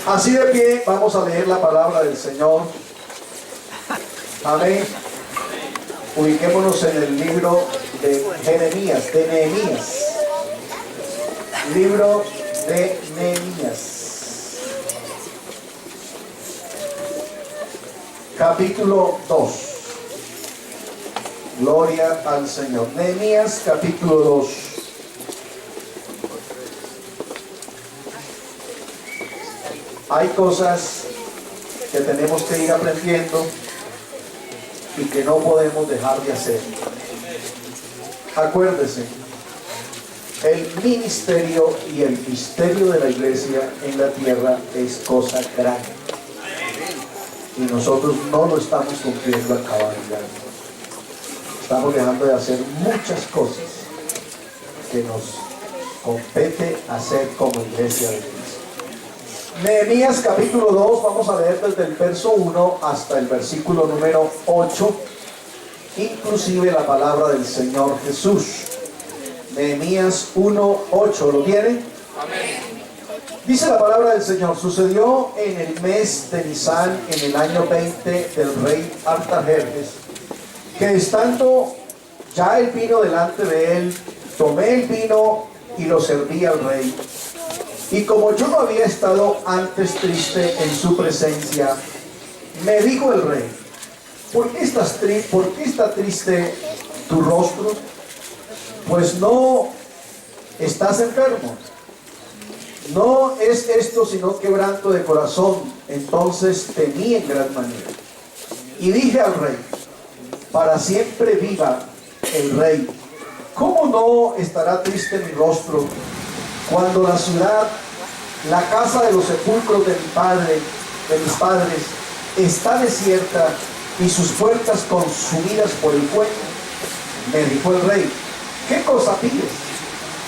Así de pie, vamos a leer la palabra del Señor. Amén. Ubiquémonos en el libro de Jeremías, de Nehemías. Libro de Nehemías. Capítulo 2. Gloria al Señor. Nehemías capítulo 2. Hay cosas que tenemos que ir aprendiendo y que no podemos dejar de hacer. Acuérdese, el ministerio y el misterio de la iglesia en la tierra es cosa grande. Y nosotros no lo estamos cumpliendo a cabalidad. Estamos dejando de hacer muchas cosas que nos compete hacer como iglesia de Cristo. Nehemías capítulo 2, vamos a leer desde el verso 1 hasta el versículo número 8, inclusive la palabra del Señor Jesús. Nehemías 1, 8, ¿lo tiene? Amén. Dice la palabra del Señor: sucedió en el mes de Nisán, en el año 20 del rey Artajerjes, que estando ya el vino delante de él, tomé el vino y lo serví al rey. Y como yo no había estado antes triste en su presencia, me dijo el rey: ¿por qué está triste tu rostro? Pues no estás enfermo. No es esto sino quebranto de corazón. Entonces temí en gran manera. Y dije al rey: para siempre viva el rey. ¿Cómo no estará triste mi rostro cuando la ciudad, la casa de los sepulcros de mis padres, está desierta y sus puertas consumidas por el fuego? Me dijo el rey: ¿qué cosa pides?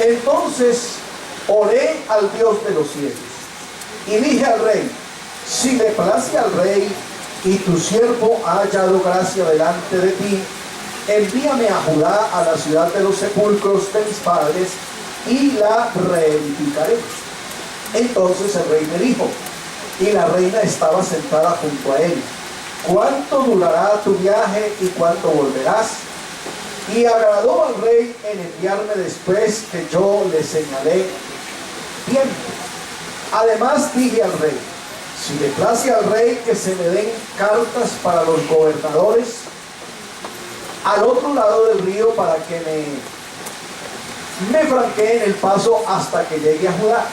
Entonces oré al Dios de los cielos y dije al rey: si le place al rey y tu siervo ha hallado gracia delante de ti, envíame a Judá, a la ciudad de los sepulcros de mis padres, y la reedificaré. Entonces el rey me dijo, y la reina estaba sentada junto a él: ¿cuánto durará tu viaje y cuándo volverás? Y agradó al rey en enviarme después que yo le señalé tiempo. Además dije al rey: si le place al rey que se me den cartas para los gobernadores al otro lado del río, para que me franqueen el paso hasta que llegue a Judá,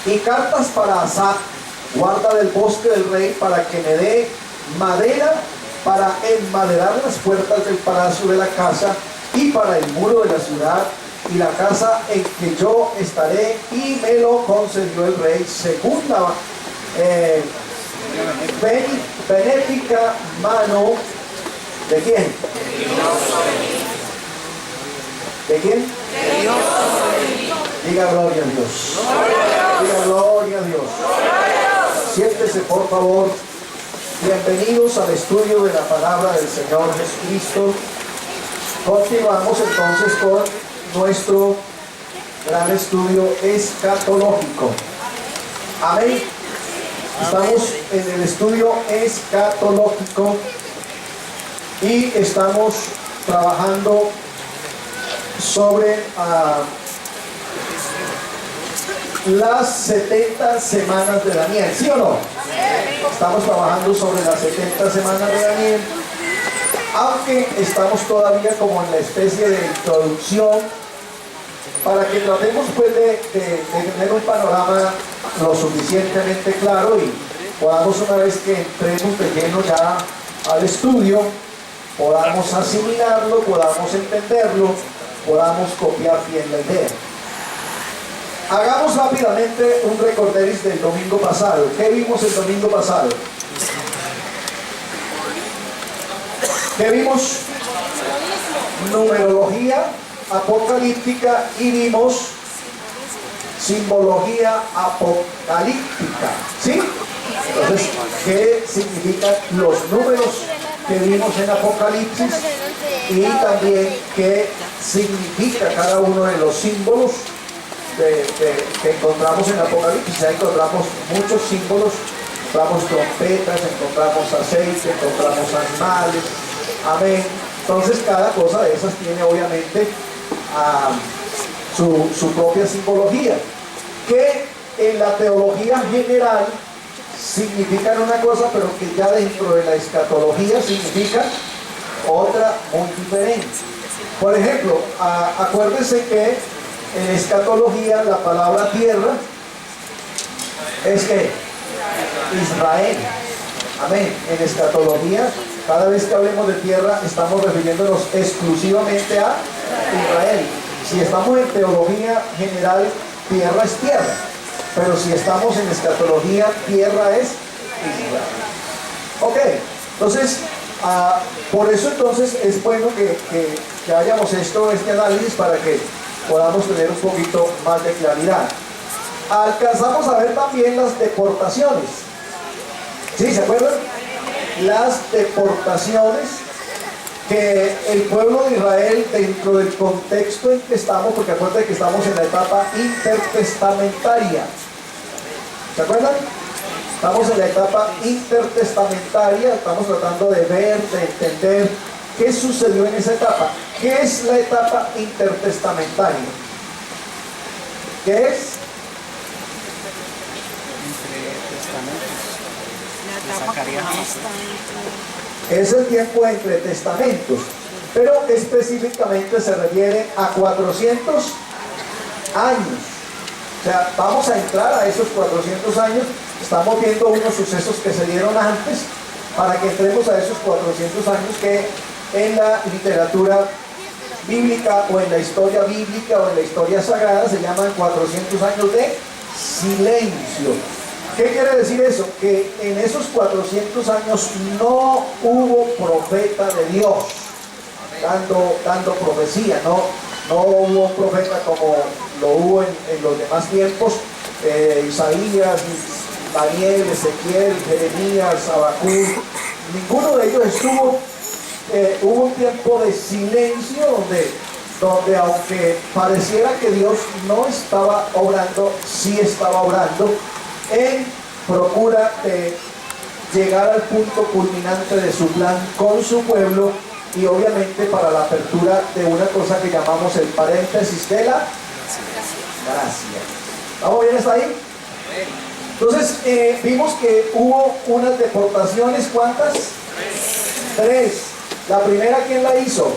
y cartas para Asaf, guarda del bosque del rey, para que me dé madera para enmaderar las puertas del palacio de la casa y para el muro de la ciudad y la casa en que yo estaré, y me lo concedió el rey según la benéfica mano ¿de quién? ¿De quién? Diga gloria a Dios. Diga gloria a Dios. Siéntese, por favor. Bienvenidos al estudio de la palabra del Señor Jesucristo. Continuamos entonces con nuestro gran estudio escatológico. Amén. Estamos en el estudio escatológico y estamos trabajando sobre las 70 semanas de Daniel, ¿sí o no? Estamos trabajando sobre las 70 semanas de Daniel, aunque estamos todavía como en la especie de introducción, para que tratemos pues de tener un panorama lo suficientemente claro y podamos, una vez que entremos de lleno ya al estudio, podamos asimilarlo, podamos entenderlo, podamos copiar bien la idea. Hagamos rápidamente un recorderis del domingo pasado. ¿Qué vimos el domingo pasado? ¿Qué vimos? Numerología apocalíptica y vimos simbología apocalíptica. ¿Sí? Entonces, ¿qué significan los números que vimos en Apocalipsis? Y también qué significa cada uno de los símbolos que encontramos en Apocalipsis. Ya encontramos muchos símbolos, encontramos trompetas, encontramos aceite, encontramos animales, amén. Entonces cada cosa de esas tiene obviamente su propia simbología, que en la teología general significan una cosa, pero que ya dentro de la escatología significa otra muy diferente. Por ejemplo, acuérdense que en escatología la palabra tierra es que Israel. Amén. En escatología, cada vez que hablemos de tierra, estamos refiriéndonos exclusivamente a Israel. Si estamos en teología general, tierra es tierra. Pero si estamos en escatología, tierra es Israel. Ok, entonces, por eso entonces es bueno que hayamos este análisis para que podamos tener un poquito más de claridad. Alcanzamos a ver también las deportaciones. ¿Sí? ¿Se acuerdan? Las deportaciones que el pueblo de Israel, dentro del contexto en que estamos, porque acuérdense que estamos en la etapa intertestamentaria. ¿Se acuerdan? Estamos en la etapa intertestamentaria, estamos tratando de ver, de entender qué sucedió en esa etapa. ¿Qué es la etapa intertestamentaria? ¿Qué es? Es el tiempo entre testamentos, pero específicamente se refiere a 400 años. O sea, vamos a entrar a esos 400 años. Estamos viendo unos sucesos que se dieron antes para que entremos a esos 400 años que en la literatura bíblica o en la historia bíblica o en la historia sagrada se llaman 400 años de silencio. ¿Qué quiere decir eso? Que en esos 400 años no hubo profeta de Dios dando profecía, no hubo profeta como lo hubo en los demás tiempos. Isaías, Daniel, Ezequiel, Jeremías, Habacuc, ninguno de ellos estuvo. Hubo un tiempo de silencio donde aunque pareciera que Dios no estaba obrando, sí estaba obrando en procura de llegar al punto culminante de su plan con su pueblo, y obviamente para la apertura de una cosa que llamamos el paréntesis de la gracia. ¿Vamos bien hasta ahí? Entonces vimos que hubo unas deportaciones. ¿Cuántas? Tres. La primera, ¿quién la hizo?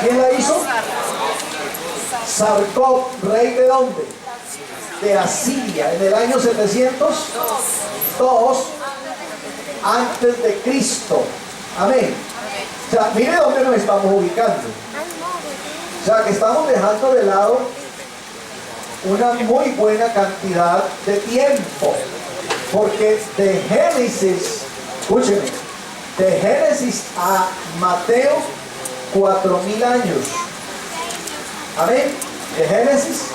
¿Quién la hizo? Sarcop, rey de ¿dónde? De Asiria, en el año 702 antes de Cristo. Amén. O sea, mire dónde nos estamos ubicando. O sea, que estamos dejando de lado una muy buena cantidad de tiempo, porque de Génesis, escúcheme, de Génesis a Mateo, 4000 años. Amén. De Génesis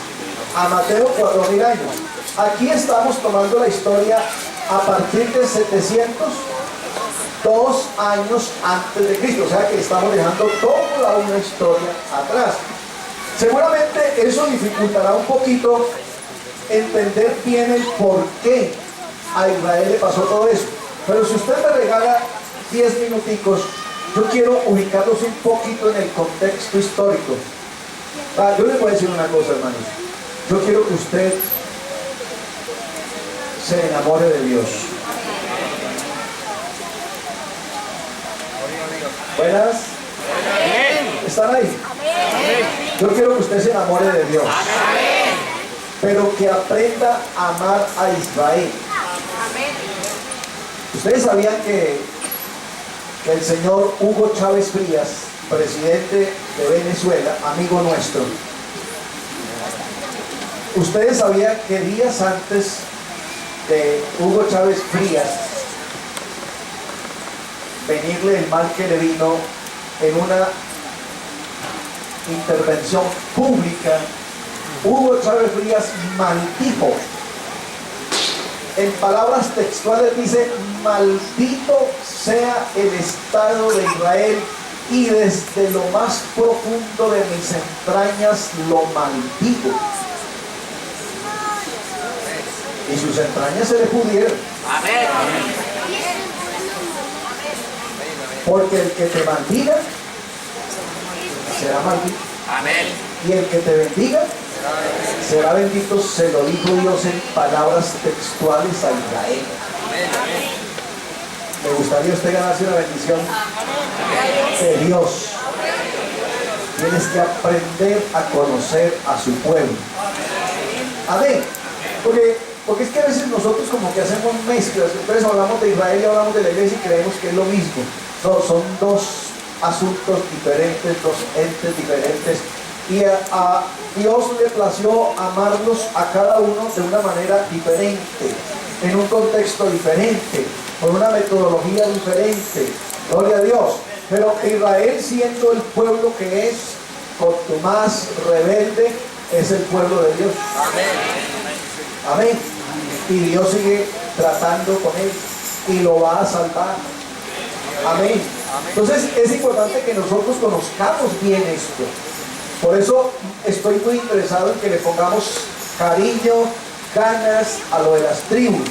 a Mateo, 4000 años. Aquí estamos tomando la historia a partir de 702 años antes de Cristo. O sea que estamos dejando toda una historia atrás. Seguramente eso dificultará un poquito entender bien el por qué a Israel le pasó todo eso. Pero si usted me regala 10 minuticos, yo quiero ubicarlos un poquito en el contexto histórico. Yo les voy a decir una cosa, hermanos. Yo quiero que usted se enamore de Dios. Buenas. ¿Están ahí? Yo quiero que usted se enamore de Dios. Pero que aprenda a amar a Israel. Ustedes sabían que el señor Hugo Chávez Frías, presidente de Venezuela, amigo nuestro, ustedes sabían que días antes de Hugo Chávez Frías venirle el mal que le vino, en una intervención pública, Hugo Chávez Frías maldijo, en palabras textuales dice: maldito sea el Estado de Israel y desde lo más profundo de mis entrañas lo maldigo. Y sus entrañas se le pudieron. Amén. Porque el que te maldiga será maldito. Amén. Y el que te bendiga será bendito. Se lo dijo Dios en palabras textuales a Israel. ¿Me gustaría usted ganarse una bendición de Dios? Tienes que aprender a conocer a su pueblo. Amén. Porque es que a veces nosotros como que hacemos mezclas. Entonces hablamos de Israel y hablamos de la iglesia y creemos que es lo mismo. No, son dos asuntos diferentes, dos entes diferentes. Y a Dios le plació amarlos a cada uno de una manera diferente, en un contexto diferente, con una metodología diferente. Gloria a Dios. Pero Israel, siendo el pueblo que es, contumaz, rebelde, es el pueblo de Dios. Amén. Amén. Y Dios sigue tratando con él y lo va a salvar. Amén. Entonces es importante que nosotros conozcamos bien esto. Por eso estoy muy interesado en que le pongamos cariño, ganas a lo de las tribus.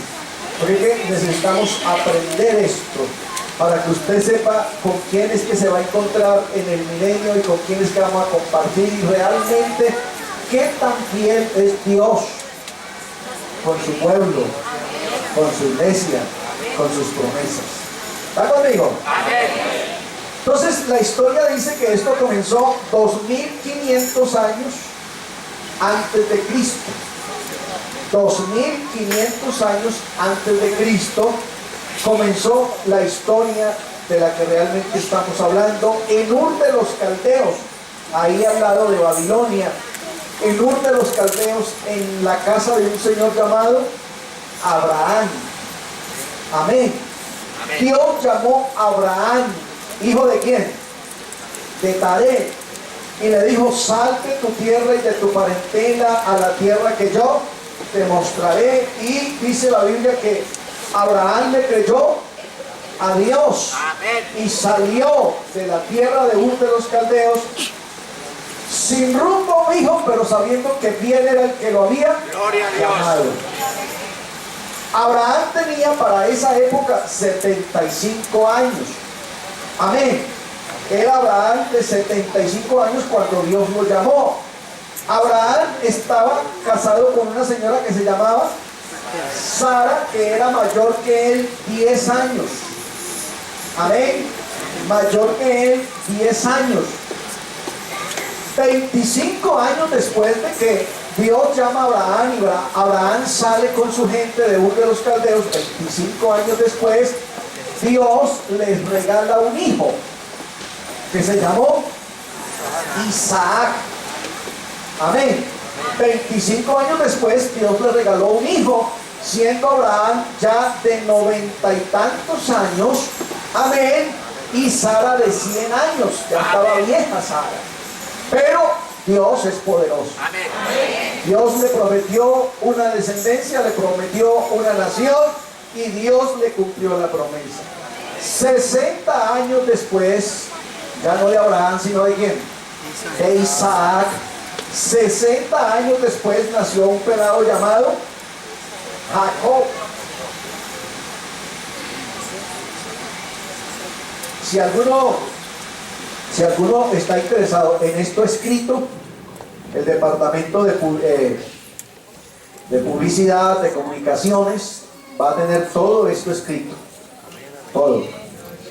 Porque necesitamos aprender esto para que usted sepa con quién es que se va a encontrar en el milenio y con quién es que vamos a compartir y realmente qué tan fiel es Dios con su pueblo, con su iglesia, con sus promesas. ¿Está conmigo? Amén. Entonces la historia dice que esto comenzó 2500 años antes de Cristo. 2500 años antes de Cristo comenzó la historia de la que realmente estamos hablando en Ur de los Caldeos, ahí al lado de Babilonia. En Ur de los Caldeos, en la casa de un señor llamado Abraham. Amén. Amén. Dios llamó a Abraham, ¿hijo de quién? De Taré, y le dijo: sal de tu tierra y de tu parentela a la tierra que yo te mostraré. Y dice la Biblia que Abraham le creyó a Dios. Amén. Y salió de la tierra de Ur de los Caldeos sin rumbo fijo, pero sabiendo que bien era el que lo había Gloria a Dios. llamado. Abraham tenía para esa época 75 años. Amén. Era Abraham de 75 años cuando Dios lo llamó. Abraham estaba casado con una señora que se llamaba Sara, que era mayor que él 10 años. Amén. Mayor que él 10 años. 25 años después de que Dios llama a Abraham y Abraham sale con su gente de Ur de los Caldeos, 25 años después, Dios les regala un hijo que se llamó Isaac. Amén. 25 años después, Dios le regaló un hijo, siendo Abraham ya de 90 y tantos años. Amén. Y Sara de 100 años. Ya estaba vieja Sara. Pero Dios es poderoso. Amén. Dios le prometió una descendencia, le prometió una nación y Dios le cumplió la promesa. 60 años después, ya no de Abraham, sino de quién? De Isaac. 60 años después nació un pelado llamado Jacob. Si alguno está interesado en esto escrito, el departamento de publicidad, de comunicaciones, va a tener todo esto escrito. Todo.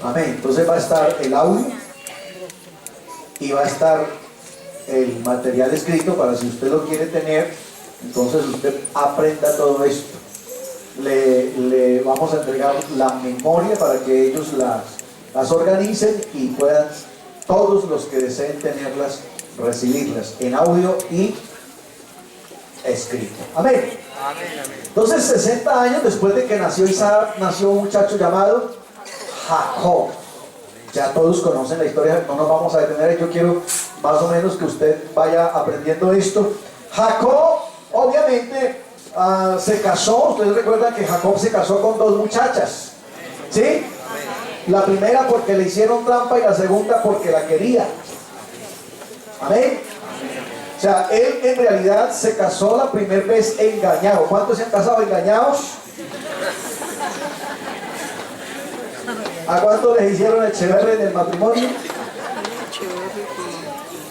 Amén. Entonces va a estar el audio y va a estar el material escrito para si usted lo quiere tener. Entonces usted aprenda todo esto. Le vamos a entregar la memoria para que ellos las organicen y puedan, todos los que deseen tenerlas, recibirlas en audio y escrito. Amén. Entonces 60 años después de que nació Isaac, nació un muchacho llamado Jacob. Ya todos conocen la historia, no nos vamos a detener. Yo quiero más o menos que usted vaya aprendiendo esto. Jacob obviamente se casó. Ustedes recuerdan que Jacob se casó con dos muchachas, ¿sí? La primera porque le hicieron trampa y la segunda porque la quería. Amén. O sea, él en realidad se casó la primera vez engañado. ¿Cuántos se han casado engañados? ¿A cuántos les hicieron el cheverre en el matrimonio?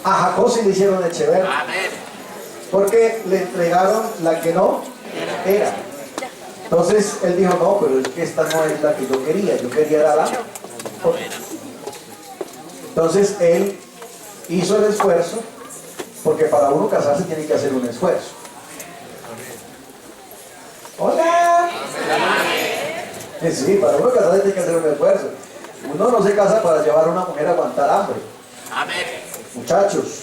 A Jacob sí le hicieron el cheverre. Porque le entregaron la que no era. Entonces él dijo, no, pero es que esta no es la que yo quería la otra. Entonces él hizo el esfuerzo, porque para uno casarse tiene que hacer un esfuerzo. Hola. Sí, para uno casarse tiene que hacer un esfuerzo. Uno no se casa para llevar a una mujer a aguantar hambre. Muchachos.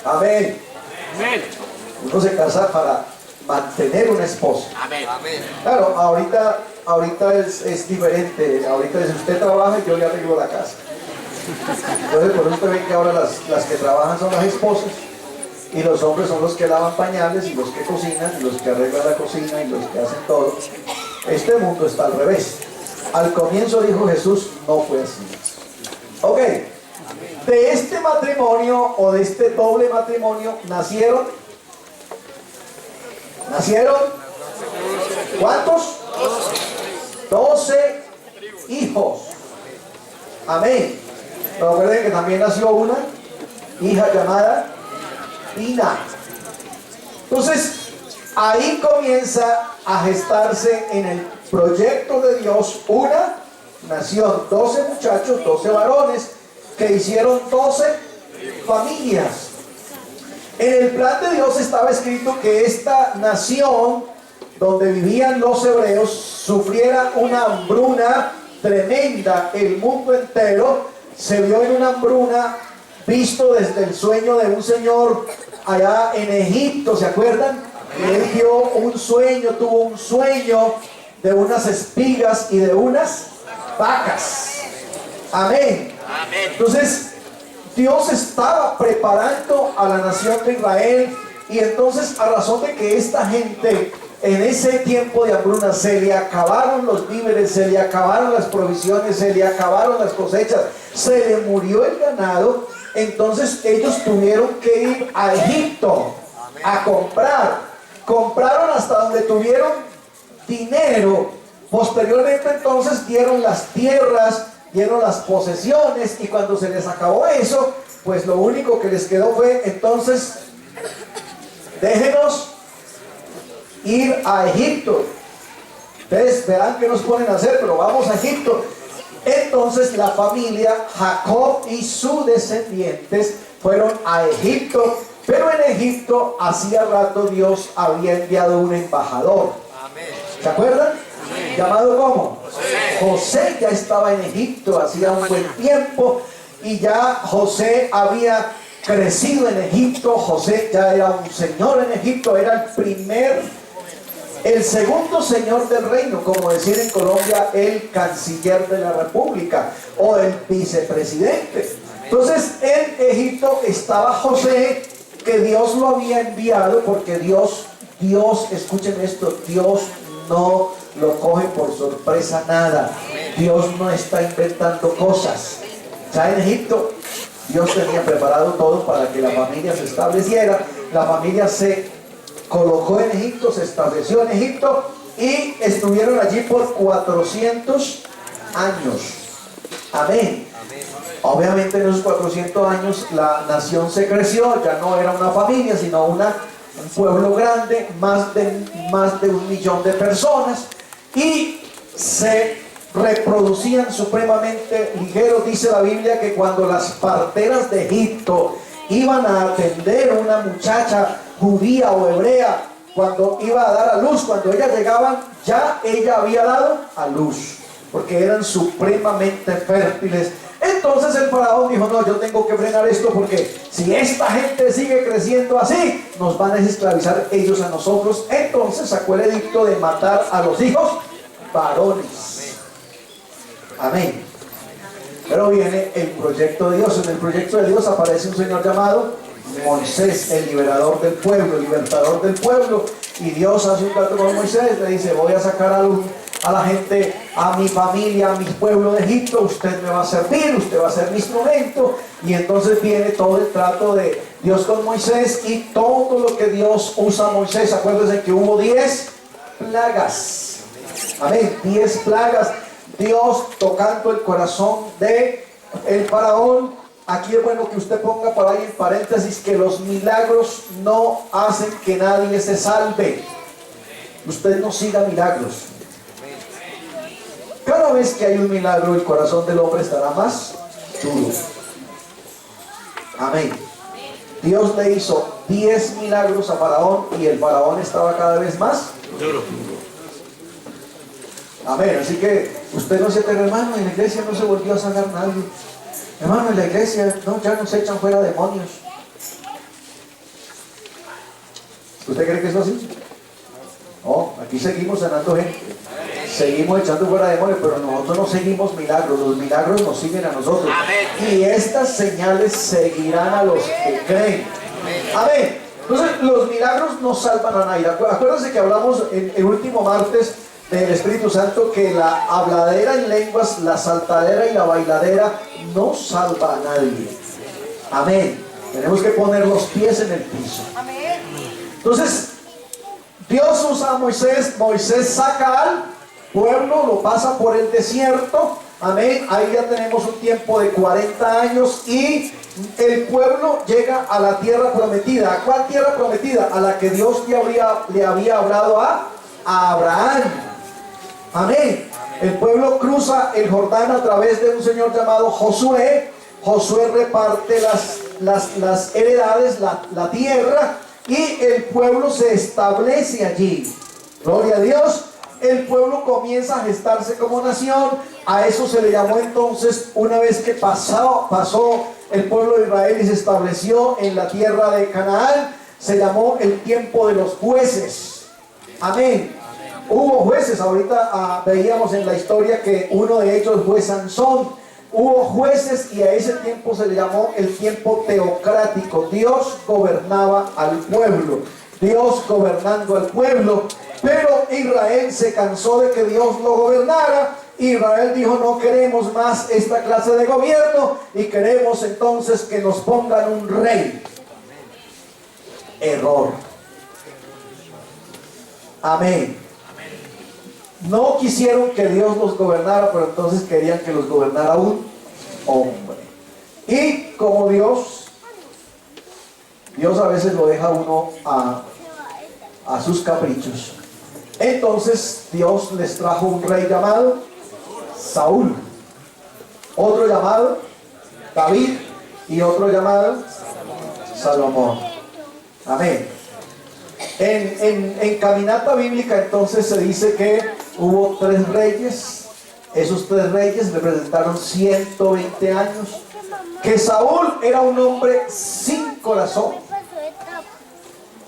Amén. Uno se casa para mantener una esposa. Claro, ahorita es diferente. Ahorita si usted trabaja y yo le arreglo la casa. Entonces por eso usted ve que ahora las que trabajan son las esposas y los hombres son los que lavan pañales y los que cocinan y los que arreglan la cocina y los que hacen todo. Este mundo está al revés. Al comienzo dijo Jesús, no fue así. Ok, de este matrimonio o de este doble matrimonio nacieron ¿cuántos? 12 hijos. Amén. Pero recuerden que también nació una hija llamada Dina. Entonces, ahí comienza a gestarse en el proyecto de Dios una nación, 12 muchachos, 12 varones, que hicieron 12 familias. En el plan de Dios estaba escrito que esta nación, donde vivían los hebreos, sufriera una hambruna tremenda. El mundo entero se vio en una hambruna, visto desde el sueño de un señor allá en Egipto, ¿se acuerdan? Él dio un sueño, tuvo un sueño de unas espigas y de unas vacas. Amén. Entonces, Dios estaba preparando a la nación de Israel, y entonces, a razón de que esta gente en ese tiempo de hambruna se le acabaron los víveres, se le acabaron las provisiones, se le acabaron las cosechas, se le murió el ganado, entonces ellos tuvieron que ir a Egipto a comprar. Compraron hasta donde tuvieron dinero. Posteriormente entonces dieron las tierras, dieron las posesiones, y cuando se les acabó eso, pues lo único que les quedó fue, entonces, déjenos ir a Egipto. Ustedes verán qué nos ponen a hacer, pero vamos a Egipto. Entonces la familia Jacob y sus descendientes fueron a Egipto, pero en Egipto hacía rato Dios había enviado un embajador. ¿Se acuerdan? ¿Llamado cómo? José ya estaba en Egipto hacía un buen tiempo, y ya José había crecido en Egipto. José ya era un señor en Egipto, era el segundo señor del reino, como decir en Colombia el canciller de la república o el vicepresidente. Entonces en Egipto estaba José, que Dios lo había enviado, porque Dios, escuchen esto, Dios no lo coge por sorpresa nada. Dios no está inventando cosas. Ya en Egipto Dios tenía preparado todo para que la familia se estableciera. La familia se colocó en Egipto, se estableció en Egipto, y estuvieron allí por 400 años. Amén. Obviamente en esos 400 años la nación se creció, ya no era una familia, sino un pueblo grande, más de 1 millón de personas, y se reproducían supremamente ligeros. Dice la Biblia que cuando las parteras de Egipto iban a atender a una muchacha judía o hebrea, cuando iba a dar a luz, cuando ellas llegaban, ya ella había dado a luz, porque eran supremamente fértiles. Entonces el faraón dijo, no, yo tengo que frenar esto, porque si esta gente sigue creciendo así, nos van a esclavizar ellos a nosotros. Entonces sacó el edicto de matar a los hijos varones. Amén. Pero viene el proyecto de Dios. En el proyecto de Dios aparece un señor llamado Moisés, el liberador del pueblo, el libertador del pueblo. Y Dios hace un trato con Moisés, le dice, voy a sacar a la gente, a mi familia, a mi pueblo de Egipto, usted me va a servir, usted va a ser mi instrumento. Y entonces viene todo el trato de Dios con Moisés y todo lo que Dios usa a Moisés. Acuérdense que hubo 10 plagas. Amén, 10 plagas. Dios tocando el corazón de el faraón. Aquí es bueno que usted ponga por ahí en paréntesis que los milagros no hacen que nadie se salve. Usted no siga milagros. Cada vez que hay un milagro, el corazón del hombre estará más duro. Amén. Dios le hizo 10 milagros a Faraón y el Faraón estaba cada vez más duro. Amén. Así que usted no se aterre, hermano, en la iglesia no se volvió a sanar nadie. Hermano, en la iglesia no, ya no se echan fuera demonios. ¿Usted cree que es así? No, aquí seguimos sanando gente. Seguimos echando fuera demonios, pero nosotros no seguimos milagros. Los milagros nos siguen a nosotros. Y estas señales seguirán a los que creen. Amén. Entonces, los milagros no salvan a nadie. Acuérdense que hablamos el último martes del Espíritu Santo que la habladera en lenguas, la saltadera y la bailadera no salva a nadie. Amén. Tenemos que poner los pies en el piso. Entonces, Dios usa a Moisés. Moisés saca al pueblo, lo pasa por el desierto. Amén. Ahí ya tenemos un tiempo de 40 años y el pueblo llega a la tierra prometida. ¿A cuál tierra prometida? A la que Dios le había hablado a Abraham. Amén. El pueblo cruza el Jordán a través de un señor llamado Josué. Josué reparte las heredades, la tierra, y el pueblo se establece allí. Gloria a Dios. El pueblo comienza a gestarse como nación. A eso se le llamó entonces, una vez que pasó el pueblo de Israel y se estableció en la tierra de Canaán, se llamó el tiempo de los jueces. Amén. Hubo jueces, ahorita veíamos en la historia que uno de ellos fue Sansón. Hubo jueces y a ese tiempo se le llamó el tiempo teocrático. Dios gobernaba al pueblo, Dios gobernando al pueblo. Pero Israel se cansó de que Dios lo gobernara. Israel dijo: no queremos más esta clase de gobierno y queremos entonces que nos pongan un rey. Error. Amén. No quisieron que Dios los gobernara, pero entonces querían que los gobernara un hombre. Y como Dios a veces lo deja uno a sus caprichos, entonces Dios les trajo un rey llamado Saúl, otro llamado David y otro llamado Salomón. Amén. En caminata bíblica entonces se dice que hubo 3 reyes. Esos 3 reyes representaron 120 años. Que Saúl era un hombre sin corazón.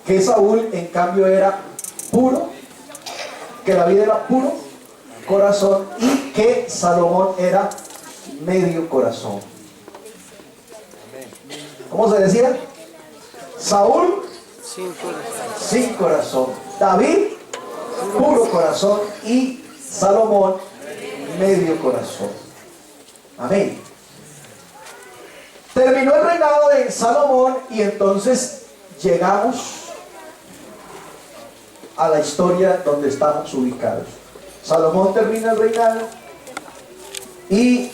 Que Saúl en cambio era puro. Que David era puro corazón. Y que Salomón era medio corazón. ¿Cómo se decía? Saúl sin corazón, David puro corazón y Salomón medio corazón. Amén. Terminó el reinado de Salomón y entonces llegamos a la historia donde estamos ubicados. Salomón termina el reinado y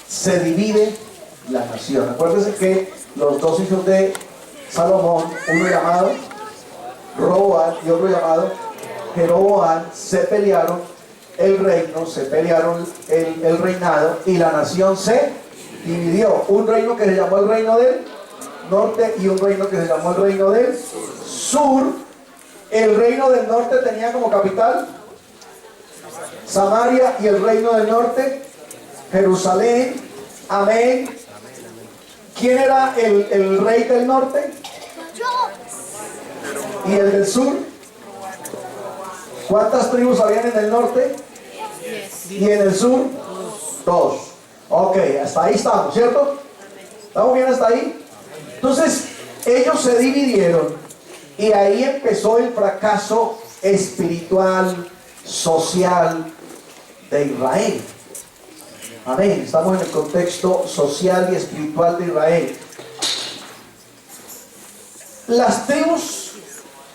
se divide la nación. Acuérdense que los 2 hijos de Salomón, uno llamado Roboam y otro llamado Jeroboam, se pelearon el reino, se pelearon el reinado y la nación se dividió. Un reino que se llamó el reino del norte y un reino que se llamó el reino del sur. El reino del norte tenía como capital Samaria y el reino del norte Jerusalén. Amén. ¿Quién era el rey del norte? ¿Y el del sur? ¿Cuántas tribus habían en el norte? ¿Y en el sur? 2. Ok, hasta ahí estamos, ¿cierto? ¿Estamos bien hasta ahí? Entonces, ellos se dividieron y ahí empezó el fracaso espiritual, social de Israel. Amén. Estamos en el contexto social y espiritual de Israel. Las tribus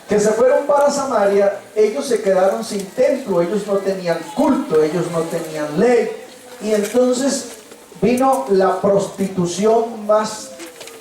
que se fueron para Samaria, ellos se quedaron sin templo, ellos no tenían culto, ellos no tenían ley. Y entonces vino la prostitución más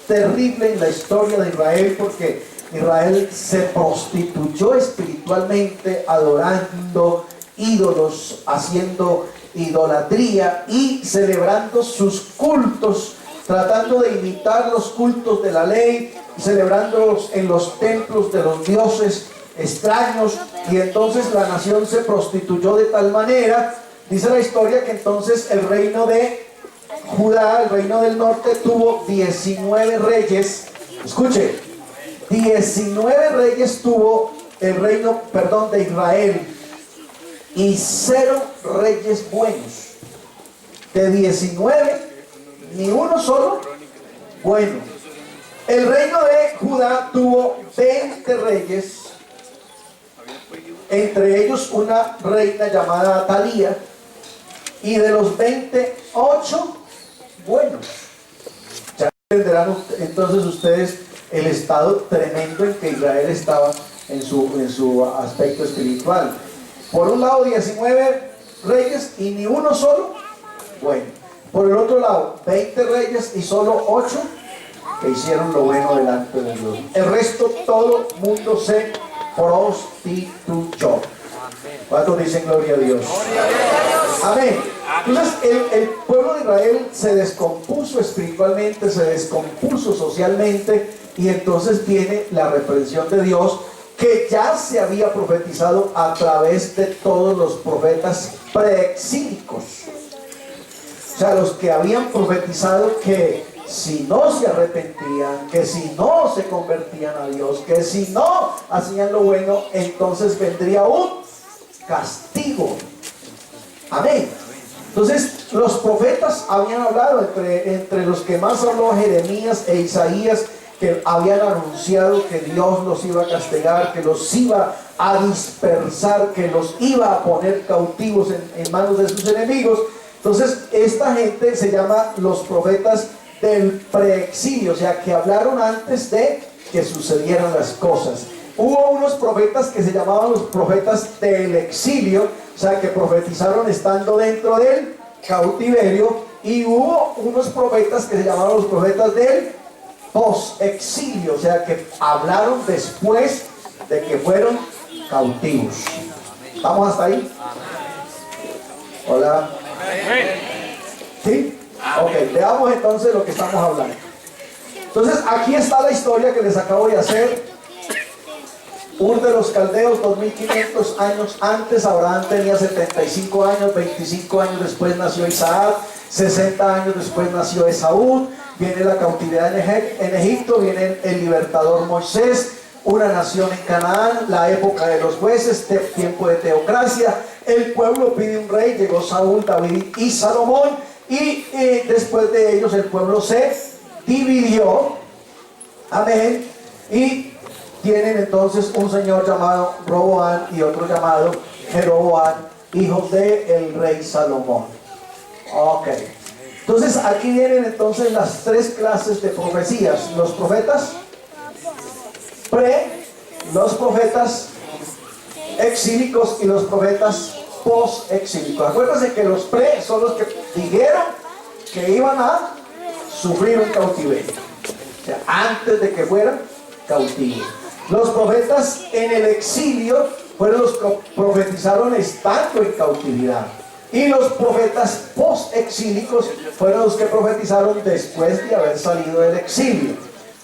terrible en la historia de Israel, porque Israel se prostituyó espiritualmente, adorando ídolos, haciendo idolatría y celebrando sus cultos, tratando de imitar los cultos de la ley, celebrándolos en los templos de los dioses extraños. Y entonces la nación se prostituyó de tal manera, dice la historia, que entonces el reino de Judá, el reino del norte, tuvo 19 reyes. Escuche, 19 reyes tuvo el reino, de Israel, y 0 reyes buenos. De 19, ni uno solo bueno. El reino de Judá tuvo 20 reyes, entre ellos una reina llamada Atalía, y de los 20, 8 buenos. Ya entenderán entonces ustedes el estado tremendo en que Israel estaba en su aspecto espiritual. Por un lado 19 reyes y ni uno solo bueno. Por el otro lado 20 reyes y solo 8 que hicieron lo bueno delante de Dios. El resto, todo mundo se prostituyó. ¿Cuántos dicen gloria a Dios? Amén. Entonces el pueblo de Israel se descompuso espiritualmente, se descompuso socialmente, y entonces viene la reprensión de Dios, que ya se había profetizado a través de todos los profetas preexílicos. O sea, los que habían profetizado que si no se arrepentían, que si no se convertían a Dios, que si no hacían lo bueno, entonces vendría un castigo. Amén. Entonces los profetas habían hablado, entre los que más habló Jeremías e Isaías, que habían anunciado que Dios los iba a castigar, que los iba a dispersar, que los iba a poner cautivos en manos de sus enemigos. Entonces esta gente se llama los profetas del preexilio, o sea, que hablaron antes de que sucedieran las cosas. Hubo unos profetas que se llamaban los profetas del exilio, o sea, que profetizaron estando dentro del cautiverio, y hubo unos profetas que se llamaban los profetas del post-exilio, o sea, que hablaron después de que fueron cautivos. ¿Estamos hasta ahí? Hola. ¿Sí? Ok, veamos entonces lo que estamos hablando. Entonces, aquí está la historia que les acabo de hacer. Ur de los Caldeos, 2500 años antes. Abraham tenía 75 años, 25 años después nació Isaac, 60 años después nació Esaú. Viene la cautividad en Egipto, viene el libertador Moisés, una nación en Canaán, la época de los jueces, tiempo de teocracia. El pueblo pide un rey, llegó Saúl, David y Salomón, y después de ellos el pueblo se dividió. Amén. Y tienen entonces un señor llamado Roboam y otro llamado Jeroboam, hijos del rey Salomón. Ok. Entonces aquí vienen entonces las 3 clases de profecías: los profetas los profetas exílicos y los profetas post-exílicos. Acuérdense que los pre son los que dijeron que iban a sufrir un cautiverio, o sea, antes de que fueran cautivos. Los profetas en el exilio fueron los que profetizaron estando en cautividad. Y los profetas post-exílicos fueron los que profetizaron después de haber salido del exilio.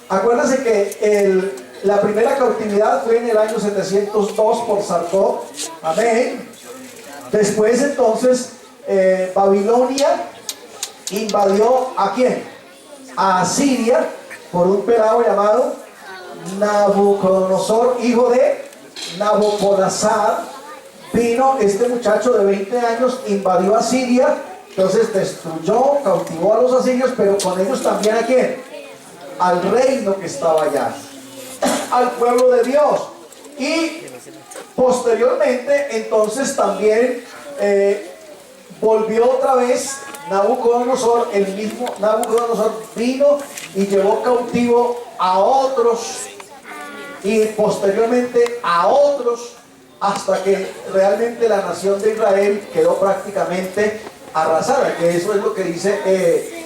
Acuérdense que la primera cautividad fue en el año 702 por Sargón. Amén. Después entonces Babilonia invadió ¿a quién? A Asiria, por un pelado llamado Nabucodonosor, hijo de Nabopolassar. Vino este muchacho de 20 años, invadió a Siria, entonces destruyó, cautivó a los asirios, pero con ellos también ¿a quién? Al reino que estaba allá, al pueblo de Dios. Y Posteriormente, entonces también volvió otra vez Nabucodonosor, el mismo Nabucodonosor vino y llevó cautivo a otros y posteriormente a otros, hasta que realmente la nación de Israel quedó prácticamente arrasada, que eso es lo que dice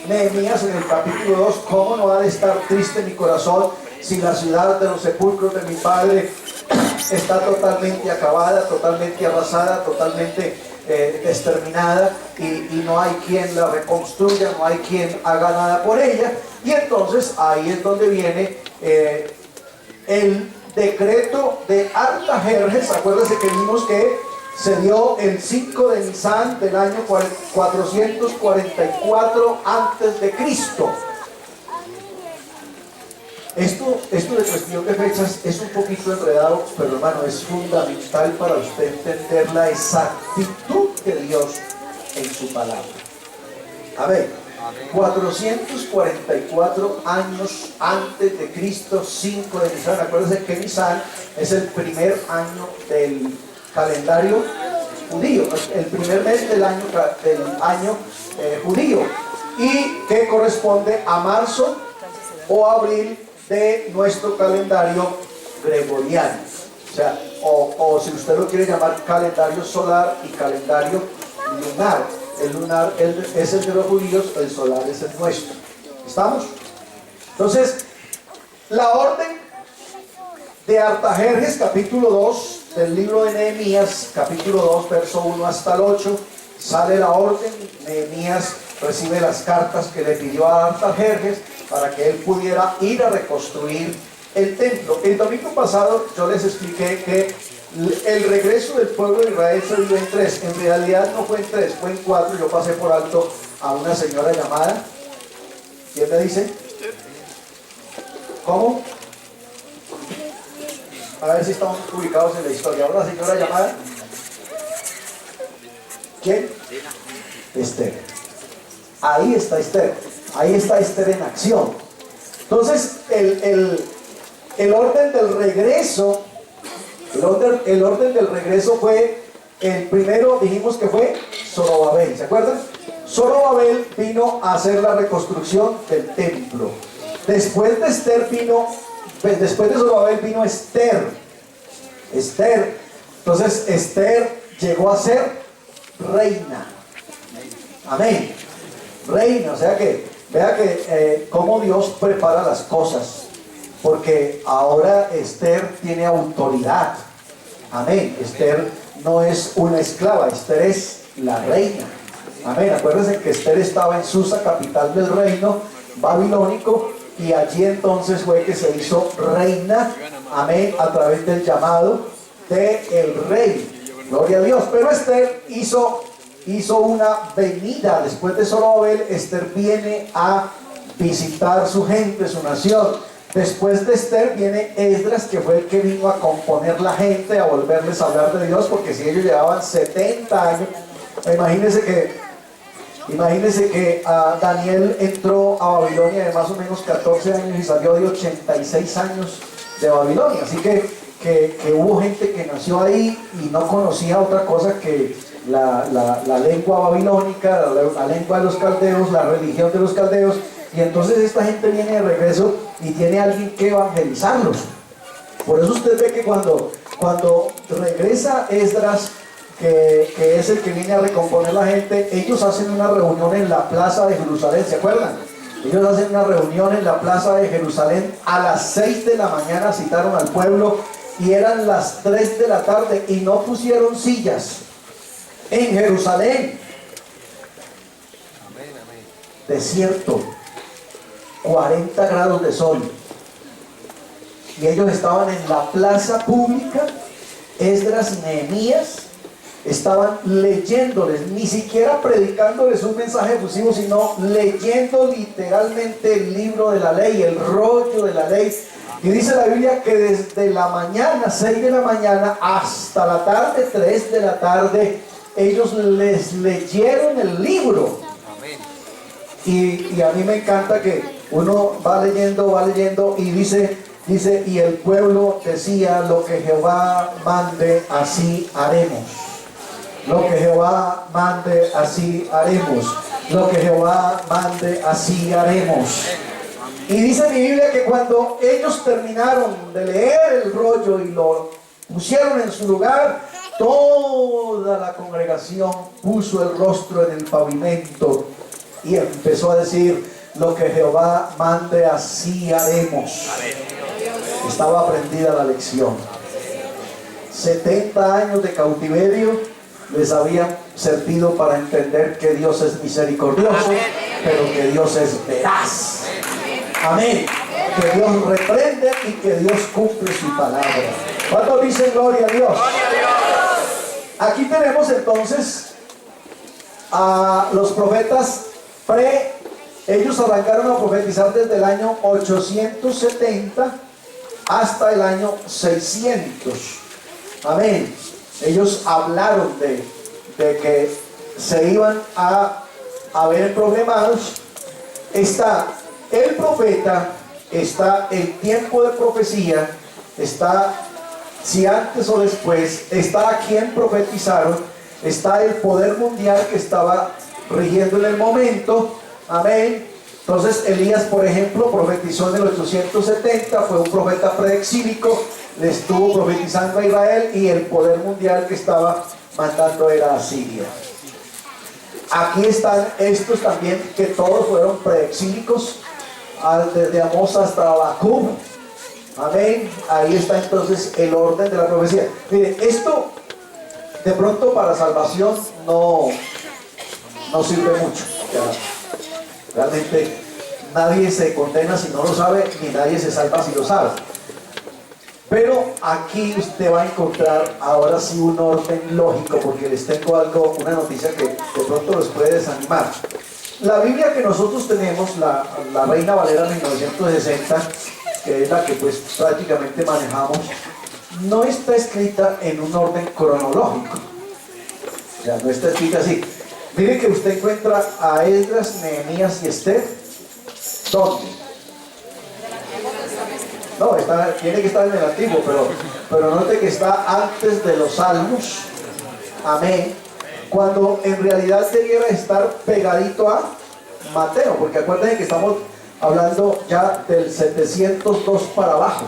Nehemías en el capítulo 2. ¿Cómo no ha de estar triste mi corazón si la ciudad de los sepulcros de mi padre está totalmente acabada, totalmente arrasada, totalmente exterminada, y no hay quien la reconstruya, no hay quien haga nada por ella? Y entonces ahí es donde viene el decreto de Artajerjes. Acuérdense que vimos que se dio el 5 de Nisan del año 444 antes de Cristo. Esto de cuestión de fechas es un poquito enredado, pero hermano, es fundamental para usted entender la exactitud de Dios en su palabra. A ver, 444 años antes de Cristo, 5 de Nisan. Acuérdense que Nisan es el primer año del calendario judío, el primer mes del año judío, y que corresponde a marzo o abril de nuestro calendario gregoriano. O sea, o si usted lo quiere llamar calendario solar y calendario lunar. El lunar es el de los judíos, el solar es el nuestro. ¿Estamos? Entonces, la orden de Artajerjes, capítulo 2 del libro de Nehemías, capítulo 2, verso 1 hasta el 8, sale la orden. Nehemías recibe las cartas que le pidió a Artajerjes para que él pudiera ir a reconstruir el templo. El domingo pasado yo les expliqué que el regreso del pueblo de Israel se dio en 3. En realidad no fue en 3, fue en 4. Yo pasé por alto a una señora llamada, ¿quién me dice? ¿Cómo? A ver si estamos ubicados en la historia. ¿Una señora llamada? ¿Quién? Esther. Ahí está Esther. Ahí está Esther en acción. Entonces, el orden del regreso, el orden del regreso fue, el primero dijimos que fue Zorobabel, ¿se acuerdan? Zorobabel vino a hacer la reconstrucción del templo. Después de Zorobabel vino Esther. Entonces Esther llegó a ser reina. Amén. Reina, o sea que vea que cómo Dios prepara las cosas, porque ahora Esther tiene autoridad. Amén. Esther no es una esclava, Esther es la reina. Amén. Acuérdense que Esther estaba en Susa, capital del reino babilónico, y allí entonces fue que se hizo reina. Amén. A través del llamado del rey. Gloria a Dios. Pero Esther hizo una venida. Después de Zorobabel, Esther viene a visitar su gente, su nación. Después de Esther viene Esdras, que fue el que vino a componer la gente, a volverles a hablar de Dios, porque si ellos llevaban 70 años, imagínense que Daniel entró a Babilonia de más o menos 14 años y salió de 86 años de Babilonia. Así que hubo gente que nació ahí y no conocía otra cosa que la lengua babilónica, la lengua de los caldeos, la religión de los caldeos. Y entonces esta gente viene de regreso y tiene alguien que evangelizarlos. Por eso usted ve que cuando regresa Esdras, que es el que viene a recomponer la gente, ellos hacen una reunión en la plaza de Jerusalén, ¿se acuerdan? Ellos hacen una reunión en la plaza de Jerusalén a las 6 de la mañana, citaron al pueblo, y eran las 3 de la tarde y no pusieron sillas en Jerusalén. Desierto, 40 grados de sol, y ellos estaban en la plaza pública. Esdras y Nehemías estaban leyéndoles, ni siquiera predicándoles un mensaje efusivo, sino leyendo literalmente el libro de la ley, el rollo de la ley. Y dice la Biblia que desde la mañana, 6 de la mañana, hasta la tarde, 3 de la tarde, ellos les leyeron el libro. Y a mí me encanta que uno va leyendo y dice, Dice, y el pueblo decía, lo que Jehová mande, así haremos. Lo que Jehová mande, así haremos. Lo que Jehová mande, así haremos. Y dice mi Biblia que cuando ellos terminaron de leer el rollo y lo pusieron en su lugar, toda la congregación puso el rostro en el pavimento y empezó a decir, lo que Jehová mande, así haremos. Estaba aprendida la lección. 70 años de cautiverio les habían servido para entender que Dios es misericordioso, pero que Dios es veraz. Amén. Que Dios reprende y que Dios cumple su palabra. ¿Cuántos dicen gloria a Dios? Aquí tenemos entonces a los profetas ellos arrancaron a profetizar desde el año 870 hasta el año 600. Amén. Ellos hablaron de que se iban a ver problemados. Está el profeta, está el tiempo de profecía, está si antes o después, está a quien profetizaron, está el poder mundial que estaba rigiendo en el momento. Amén. Entonces Elías, por ejemplo, profetizó en el 870, fue un profeta preexílico, le estuvo profetizando a Israel, y el poder mundial que estaba mandando era Asiria. Aquí están estos también, que todos fueron preexílicos, desde Amós hasta Habacuc. Amén. Ahí está entonces el orden de la profecía. Miren, esto de pronto para salvación no sirve mucho. Realmente nadie se condena si no lo sabe, ni nadie se salva si lo sabe. Pero aquí usted va a encontrar ahora sí un orden lógico, porque les tengo una noticia que de pronto los puede desanimar. La Biblia que nosotros tenemos, la Reina Valera 1960, que es la que pues prácticamente manejamos, no está escrita en un orden cronológico. O sea, no está escrita así. Mire que usted encuentra a Esdras, Nehemías y Esther. ¿Dónde? No, tiene que estar en el Antiguo, pero note que está antes de los Salmos. Amén. Cuando en realidad debiera estar pegadito a Mateo, porque acuérdense que estamos hablando ya del 702 para abajo.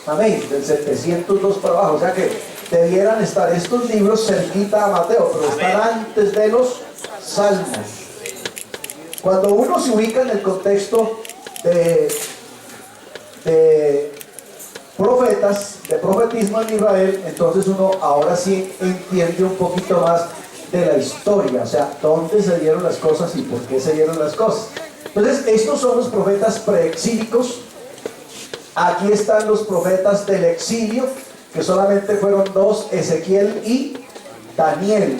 Amén, del 702 para abajo. O sea que debieran estar estos libros cerquita a Mateo, pero están antes de los Salmos. Cuando uno se ubica en el contexto de profetas, de profetismo en Israel, entonces uno ahora sí entiende un poquito más de la historia, o sea, dónde se dieron las cosas y por qué se dieron las cosas. Entonces, estos son los profetas preexílicos. Aquí están los profetas del exilio, que solamente fueron dos, Ezequiel y Daniel.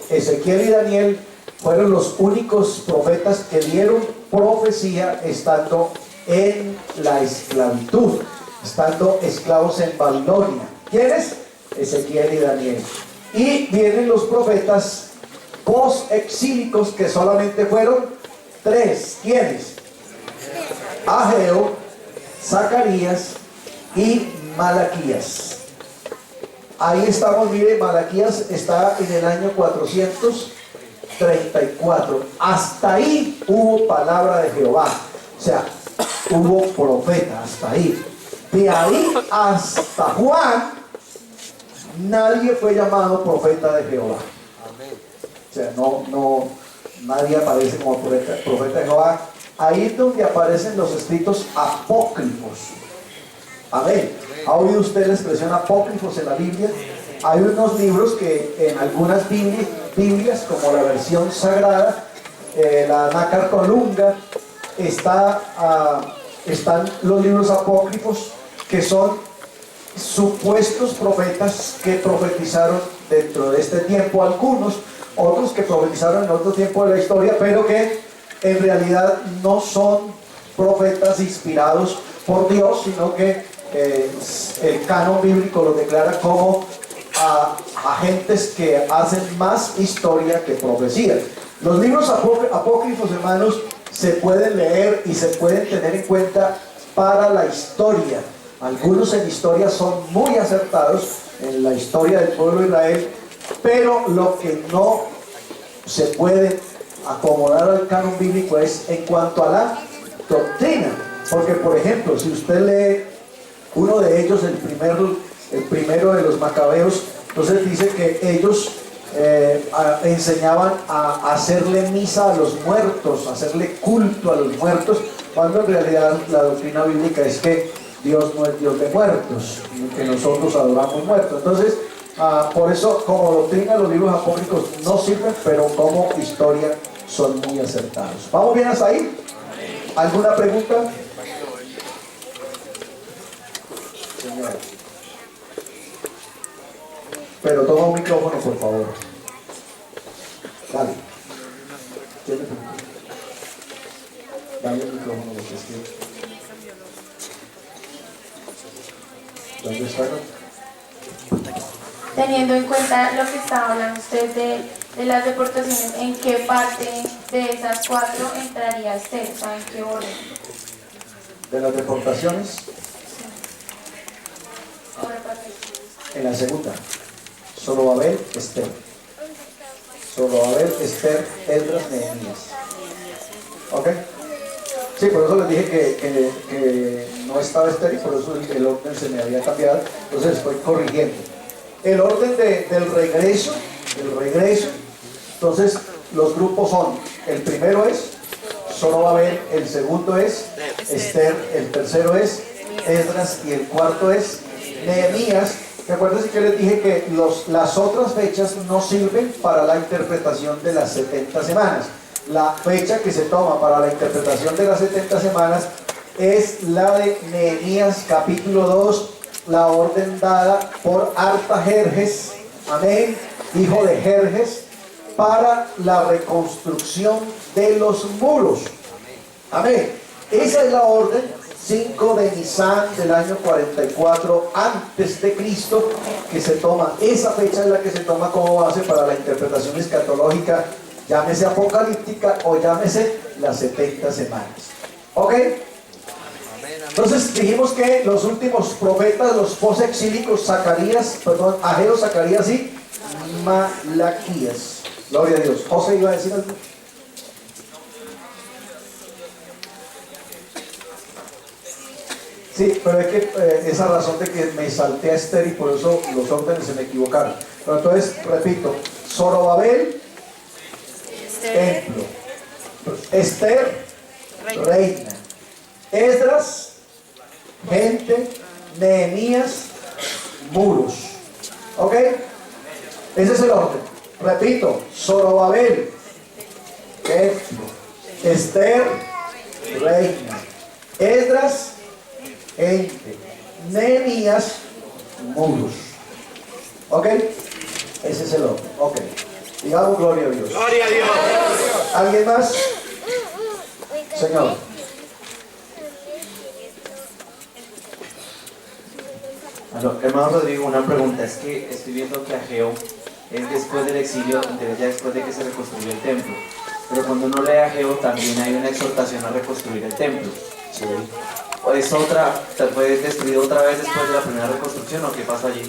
Ezequiel y Daniel fueron los únicos profetas que dieron profecía estando en la esclavitud, estando esclavos en Babilonia. ¿Quiénes? Ezequiel y Daniel. Y vienen los profetas post-exílicos, que solamente fueron tres. ¿Quiénes? Ageo, Zacarías y Malaquías. Ahí estamos, mire, Malaquías está en el año 434. Hasta ahí hubo palabra de Jehová. O sea, hubo profeta hasta ahí. De ahí hasta Juan, nadie fue llamado profeta de Jehová. O sea, nadie aparece como profeta de Jehová. Ahí es donde aparecen los escritos apócrifos. Amén. ¿Ha oído usted la expresión apócrifos en la Biblia? Hay unos libros que en algunas Biblias, como la versión sagrada, la Nácar Colunga, están los libros apócrifos, que son supuestos profetas que profetizaron dentro de este tiempo, algunos, otros que profetizaron en otro tiempo de la historia, pero que en realidad no son profetas inspirados por Dios, sino que el canon bíblico los declara como agentes que hacen más historia que profecía. Los libros apócrifos, hermanos, se pueden leer y se pueden tener en cuenta para la historia, Algunos en historia son muy acertados en la historia del pueblo de Israel, pero lo que no se puede acomodar al canon bíblico es en cuanto a la doctrina. Porque, por ejemplo, si usted lee uno de ellos, el primero de los macabeos, entonces dice que ellos enseñaban a hacerle misa a los muertos, a hacerle culto a los muertos, cuando en realidad la doctrina bíblica es que Dios no es Dios de muertos, que nosotros adoramos muertos. Entonces, por eso, como doctrina, los libros apócrifos no sirven, pero como historia son muy acertados. ¿Vamos bien hasta ahí? ¿Alguna pregunta? Señora. Pero toma un micrófono, por favor. Dale. Dale el micrófono, porque es que... ¿Dónde está? Teniendo en cuenta lo que estaba hablando usted de las deportaciones, ¿en qué parte de esas 4 entraría usted? O sea, ¿en qué orden? De las deportaciones, Ahora, ¿para qué? en la segunda. Zorobabel, Esther. Zorobabel, Esther, Esdras, Nehemías. ¿Ok? Sí, por eso les dije que no estaba Esther y por eso el orden se me había cambiado. Entonces estoy corrigiendo. El orden del regreso, entonces los grupos son, el primero es Zorobabel, el segundo es Esther, el tercero es Esdras y el cuarto es Nehemías. Recuerden que les dije que las otras fechas no sirven para la interpretación de las 70 semanas. La fecha que se toma para la interpretación de las 70 semanas es la de Nehemías capítulo 2, la orden dada por Artajerjes, amén, hijo de Jerjes, para la reconstrucción de los muros, amén. Esa es la orden 5 de Nisan del año 44 antes de Cristo, que se toma, esa fecha es la que se toma como base para la interpretación escatológica, llámese apocalíptica o llámese las 70 semanas. ¿Ok? Entonces dijimos que los últimos profetas, los posexílicos, Ageo, Zacarías y Malaquías. Gloria a Dios. José iba a decir algo. Sí, pero es que esa razón de que me salté a Esther y por eso los órdenes se me equivocaron. Pero entonces, repito, Zorobabel, templo. Esther, reina. Esdras, gente. Nehemías, muros. ¿Ok? Ese es el orden. Repito, Zorobabel, templo. Esther, reina. Esdras, gente. Nehemías, muros. ¿Ok? Ese es el orden. Ok. Digamos gloria a Dios. Gloria a Dios. ¿Alguien más? Señor. Hermano Rodrigo, una pregunta. Es que estoy viendo que Ageo es después del exilio, ya después de que se reconstruyó el templo. Pero cuando uno lee Ageo también hay una exhortación a reconstruir el templo. Sí. ¿O es otra, fue destruido otra vez después de la primera reconstrucción o qué pasó allí?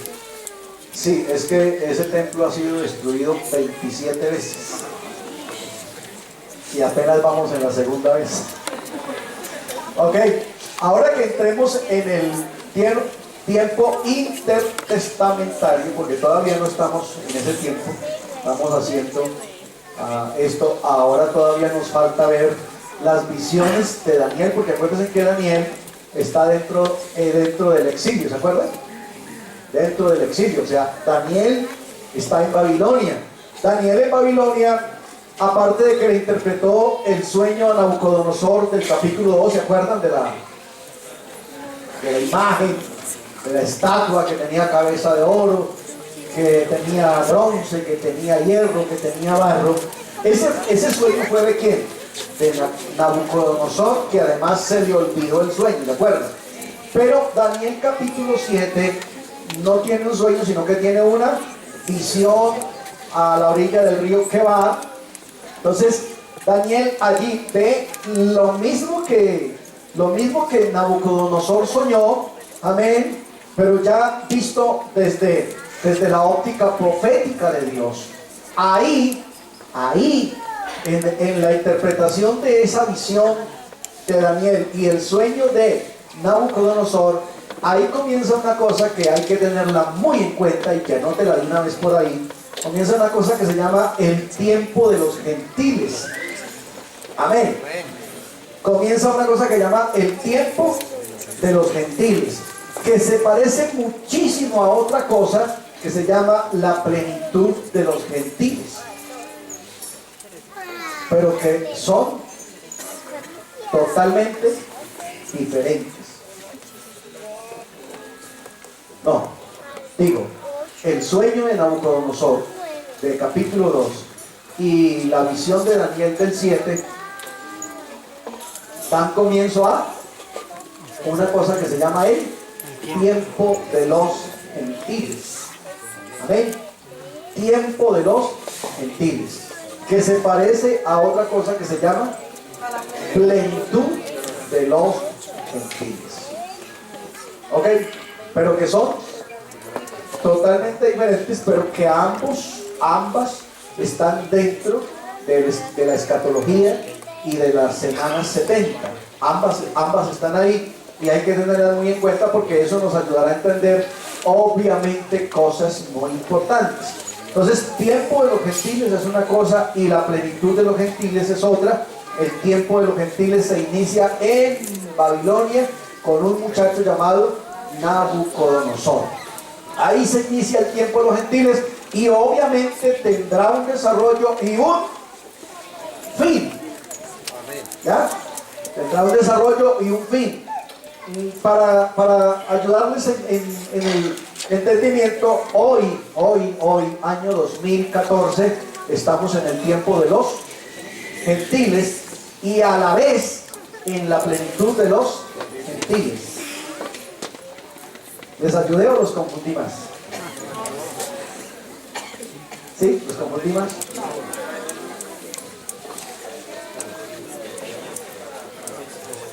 Sí, es que ese templo ha sido destruido 27 veces. Y apenas vamos en la segunda vez. Ok, ahora que entremos en el tiempo intertestamentario, porque todavía no estamos en ese tiempo, estamos haciendo esto, ahora todavía nos falta ver las visiones de Daniel, porque acuérdense que Daniel está dentro del exilio, ¿se acuerdan? Dentro del exilio, o sea, Daniel está en Babilonia. Daniel en Babilonia, aparte de que le interpretó el sueño a Nabucodonosor del capítulo 2, ¿se acuerdan de la imagen, de la estatua que tenía cabeza de oro, que tenía bronce, que tenía hierro, que tenía barro? Ese sueño fue ¿de quién? De Nabucodonosor, que además se le olvidó el sueño, ¿de acuerdo? Pero Daniel capítulo 7 no tiene un sueño, sino que tiene una visión a la orilla del río Quebar. Entonces Daniel allí ve lo mismo que Nabucodonosor soñó, Amén. Pero ya visto desde la óptica profética de Dios. Ahí, en la interpretación de esa visión de Daniel y el sueño de Nabucodonosor, ahí comienza una cosa que hay que tenerla muy en cuenta y que anótela de una vez por ahí. Comienza una cosa que se llama el tiempo de los gentiles. Amén. Comienza una cosa que se llama el tiempo de los gentiles, que se parece muchísimo a otra cosa que se llama la plenitud de los gentiles, pero que son totalmente diferentes. No, digo, el sueño de Nabucodonosor del capítulo 2 y la visión de Daniel del 7 dan comienzo a una cosa que se llama el tiempo de los gentiles. Amén. Tiempo de los gentiles, que se parece a otra cosa que se llama plenitud de los gentiles. Ok, pero que son totalmente diferentes, pero que ambas están dentro de la escatología y de las semanas 70. Ambas están ahí y hay que tenerlas muy en cuenta, porque eso nos ayudará a entender obviamente cosas muy importantes. Entonces, tiempo de los gentiles es una cosa y la plenitud de los gentiles es otra. El tiempo de los gentiles se inicia en Babilonia con un muchacho llamado Nabucodonosor. Ahí se inicia el tiempo de los gentiles y obviamente tendrá un desarrollo y un fin. ¿Ya? Tendrá un desarrollo y un fin. Para ayudarles en el entendimiento, hoy, año 2014, estamos en el tiempo de los gentiles y a la vez en la plenitud de los gentiles. ¿Les ayudé o los confundí más? ¿Sí? ¿Los confundí más?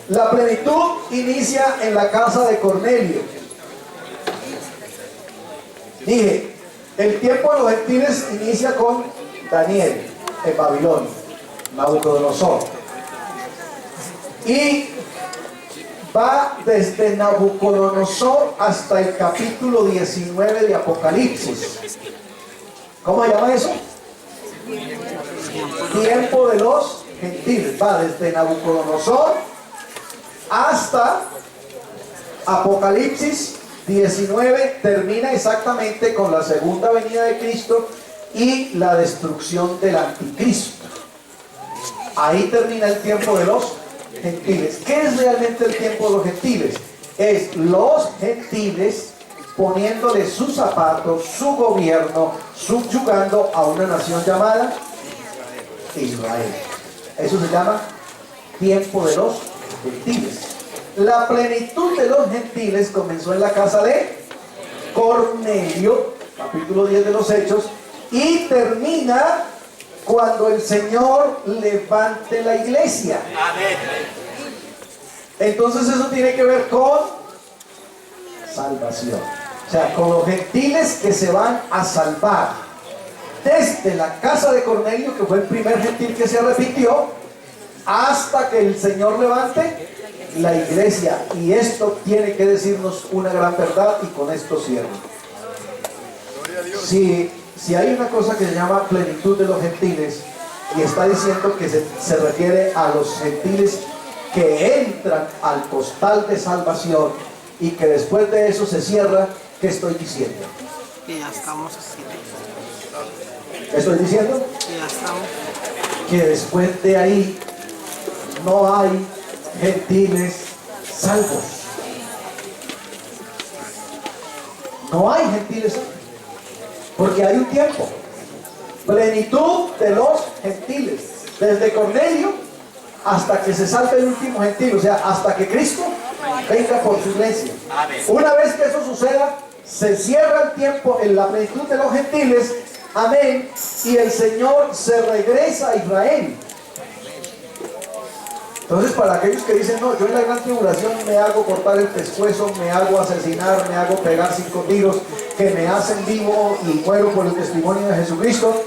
La plenitud inicia en la casa de Cornelio. Dije, el tiempo de los gentiles inicia con Daniel en Babilonia, Nabucodonosor. Y va desde Nabucodonosor hasta el capítulo 19 de Apocalipsis. ¿Cómo se llama eso? Tiempo de los gentiles. Va desde Nabucodonosor hasta Apocalipsis 19, termina exactamente con la segunda venida de Cristo y la destrucción del anticristo. Ahí termina el tiempo de los gentiles. ¿Qué es realmente el tiempo de los gentiles? Es los gentiles poniéndole sus zapatos, su gobierno, subyugando a una nación llamada Israel. Eso se llama tiempo de los gentiles. La plenitud de los gentiles comenzó en la casa de Cornelio, capítulo 10 de los Hechos, y termina cuando el Señor levante la iglesia. Amén. Entonces eso tiene que ver con salvación, o sea, con los gentiles que se van a salvar desde la casa de Cornelio, que fue el primer gentil que se arrepintió, hasta que el Señor levante la iglesia. Y esto tiene que decirnos una gran verdad, y con esto cierro. Si hay una cosa que se llama plenitud de los gentiles, y está diciendo que se refiere a los gentiles que entran al costal de salvación y que después de eso se cierra, ¿qué estoy diciendo? Que ya estamos así. ¿Qué estoy diciendo? Que ya estamos. Que después de ahí no hay gentiles salvos. No hay gentiles salvos, porque hay un tiempo, plenitud de los gentiles, desde Cornelio hasta que se salve el último gentil, o sea, hasta que Cristo venga por su iglesia. Una vez que eso suceda, se cierra el tiempo en la plenitud de los gentiles, amén, y el Señor se regresa a Israel. Entonces, para aquellos que dicen, no, yo en la gran tribulación me hago cortar el pescuezo, me hago asesinar, me hago pegar 5 tiros, que me hacen vivo y muero por el testimonio de Jesucristo,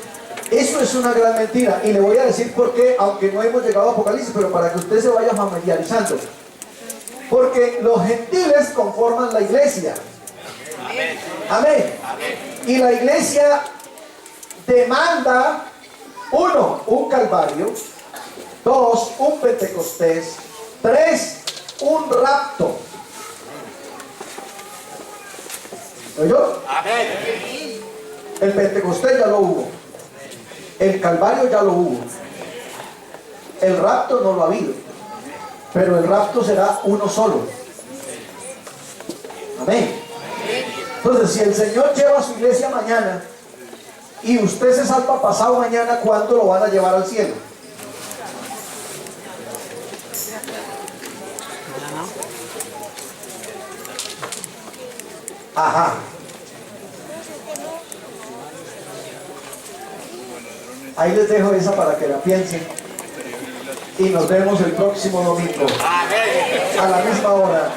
eso es una gran mentira. Y le voy a decir por qué, aunque no hemos llegado a Apocalipsis, pero para que usted se vaya familiarizando. Porque los gentiles conforman la iglesia. Amén. Y la iglesia demanda, 1, un calvario; 2, un Pentecostés; 3, un rapto. ¿Oyó? El Pentecostés ya lo hubo. El calvario ya lo hubo. El rapto no lo ha habido. Pero el rapto será uno solo. Amén. Entonces, si el Señor lleva a su iglesia mañana y usted se salva pasado mañana, ¿cuándo lo van a llevar al cielo? Ajá. Ahí les dejo esa para que la piensen. Y nos vemos el próximo domingo. A la misma hora.